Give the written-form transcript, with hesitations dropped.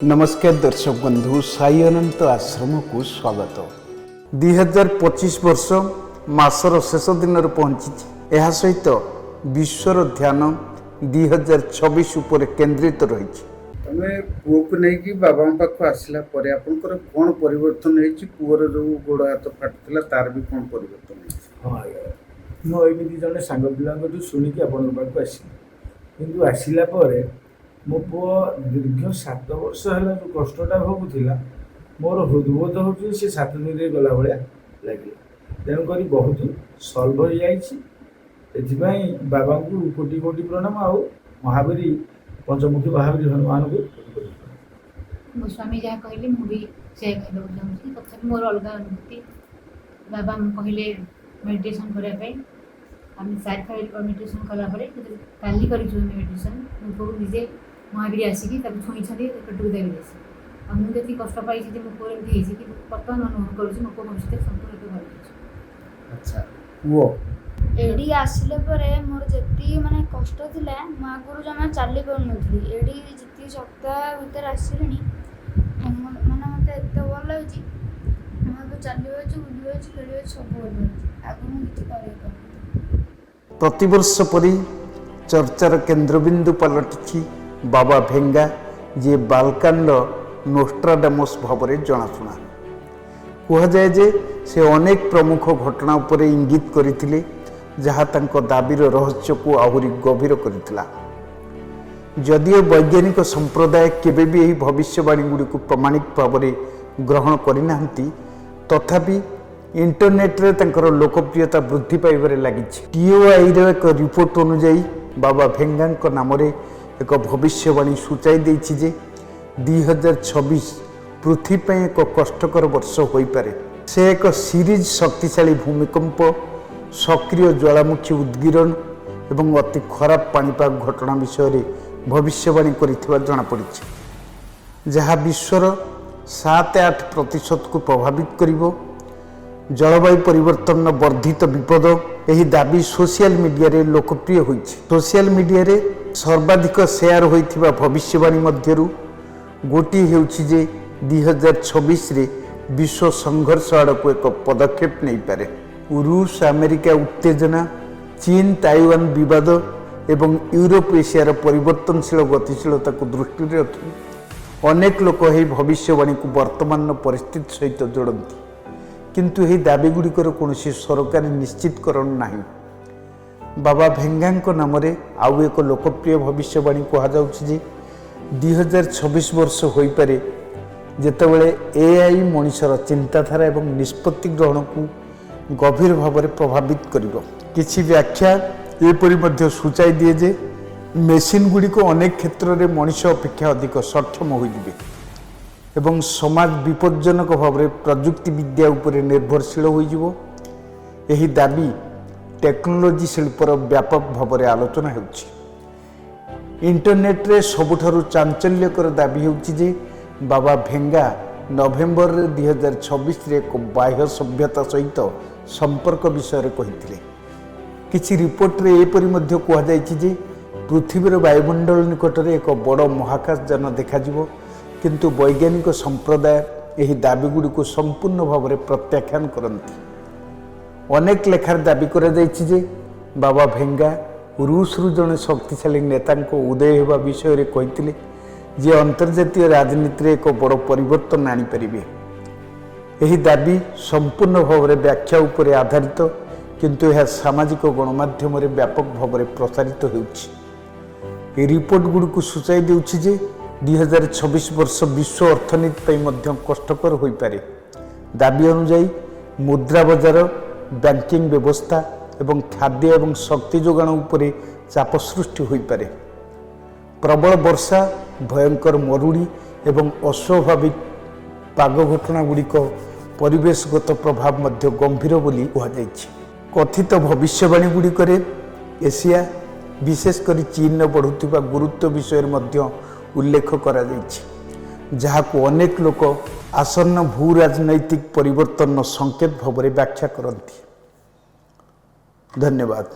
नमस्कार दर्शक बंधु साई अनंत आश्रम को स्वागत। 2025 वर्ष मासर शेष दिन पहुंची यह सहित विश्वर ध्यान 2026 उपर केंद्रित रही। तमें पुओ को नहीं कि बाबा पाख आसला परे आपनकर कोन परिवर्तन होई पुओर जो गोड़ हाथ फाटुला तार भी कोन परिवर्तन होई? हाँ मो एमती जड़े सांग पिला शुणिकी आपण पाक आसली आसला मो पु दीर्घ 7 वर्ष है जो कष्टा भोगुला मोर हृदबोध हो 7 दिन गला भाया लगे तेणुक बहुत सल्व हो जाए बाबा को कोटि कोटि प्रणाम आउ महावीरी पंचमुखी महावीरी हनुमान को मो स्वामी जहाँ कहले मुझे से कहूँ चाहूँगी तथा मोर अलग अनुभूति बाबा कहले मेडिटेशन करने आम 4 खाली मेडिटेशन कलापर काली कर मेडिटेशन मुझे निजे महावीर आसिक छुई पेटू देवी आ मुझे कष्ट पाई मो पुओ एमती कि बर्तमान अनुभव करुँच मो पुओ भविष्य संपूर्ण भल। अच्छा पुओ एडी आसिले परे मोर जति माने कष्ट थिला म आगुरु जमा चाली पाउनथि एडी जति सप्ताह भीतर आसिलेनी माने मते एते भल लागछि म तो चालियो छु बुलियो छु खेलियो सब भल आगु मु किछि करे प्रतिवर्ष परी चर्चार केन्द्रबिंदु पलटि बाबा भेंगा जे बालकांड नोस्ट्राडामस भाव में जनाशुना कहुए जे से अनेक प्रमुख घटना उपर इंगित करथिले जहाँ तांको दाबीर रहस्य को आहुरी गभीर करथिला। जदियो वैज्ञानिक संप्रदाय केबे भी यही भविष्यवाणी गुड़ी को प्रमाणिक भाव में ग्रहण करिनाहंती तथापि इंटरनेट रे तांकर लोकप्रियता वृद्धि पाइबारे लागिछि। टीओआई रे एक रिपोर्ट अनुसार बाबा भेंगा नाम रे एक भविष्यवाणी सूचाई देछि जे 2026 पृथ्वी पे एक कष्टकर वर्ष हो पारे। से एक सीरीज शक्तिशाली भूमिकंप सक्रिय ज्वालामुखी उद्गीरण एवं अति खराब पाणीपाग घटना विषय रे भविष्यवाणी करिथिबा जଣା पड़िछि जहाँ विश्वर 7-8% को प्रभावित करिवो। जलवायु परिवर्तन वर्धित विपद यही दाबी सोशल मीडिया रे लोकप्रिय होइछि। सोशल मीडिया रे सर्वाधिक शेयर होइथिबा भविष्यवाणी मध्यरु गोटी हेउछि जे 2026 रे विश्व संघर्ष आड़क एक पदक्षेप नहीं पारे। रूस अमेरिका उत्तेजना चीन ताइवान विवाद एवं यूरोप एशियार परिवर्तनशील गतिशीलता को दृष्टि रखी अनेक लोक यही भविष्यवाणी को वर्तमान परिस्थिति सहित जोड़ती किंतु यही दाबी गुड़िकर कौन सरकारी निश्चितकरण नहीं। बाबा भेंगा नाम आउ एक लोकप्रिय भविष्यवाणी कहुच्छी जे 2026 वर्ष हो पारे जेतेबेले एआई मनुष्यर चिंताधारा एवं निष्पत्ति ग्रहण को गभीर भाव में प्रभावित करिवो। किछि व्याख्या एपरि मध्य सूचाई दिए जे मेसीन गुड़ी को अनेक क्षेत्र में मनुष्य अपेक्षा अधिक सक्षम होइजिबे एवं समाज विपज्जनक भाव में प्रजुक्ति विद्या उपर निर्भरशील होइजिबो। एही दाबी टेक्नोलोजी शिल्पर व्यापक भाव में आलोचना होउछि। इंटरनेट रे सबुठारु चांचल्यकर दाबी होउछि जे बाबा भेंगा नवेम्बर 2026 रे एक बाह्य सभ्यता सहित संपर्क विषय रे कहिथिले। किछि रिपोर्ट रे एपरि मध्य कहा जायछि जे पृथ्वीर वायुमंडल निकट में एक बड़ महाकाशयान देखाजिबो किंतु वैज्ञानिक संप्रदाय यही दाबी गुड़ी को संपूर्ण भाव में प्रत्याख्यान करती। अनेक लेखार दाबी करा जायछि जे बाबा भेंगा रूस रु जड़े शक्तिशाली नेता उदय होगा विषय रे कहिथिले जे अंतर्जातीय राजनीति रे एक बड़ परिवर्तन आनी परिबे। यही दाबी संपूर्ण भाव में व्याख्या उपर आधारित किंतु यह सामाजिक गणमाध्यम रे व्यापक भाव में प्रसारित होउछि। रिपोर्ट गुड़ी को सूचाई देउछि जे 2026 वर्ष विश्व अर्थनीति पर मध्य कष्टकर हो पारे। दाबी अनुसार मुद्रा बाजार बैंकिंग व्यवस्था एवं खाद्य एवं शक्ति जोगाण उपरे चाप सृष्टि हो पारे। प्रबल वर्षा भयंकर मरुड़ी एवं अस्वाभाविक पाग घटना गुड़िक परिवेशगत प्रभाव मध्य गंभीर बोली कहुଯାଇଛି। कथित भविष्यवाणी गुड़िकरे एशिया विशेषकर चीन बढ़ुवा गुरुत्व विषय मध्य उल्लेख करा जायछि जहाँ को अनेक लोक आसन्न भू राजनैतिक परिवर्तन संकेत भाव में व्याख्या करती। धन्यवाद।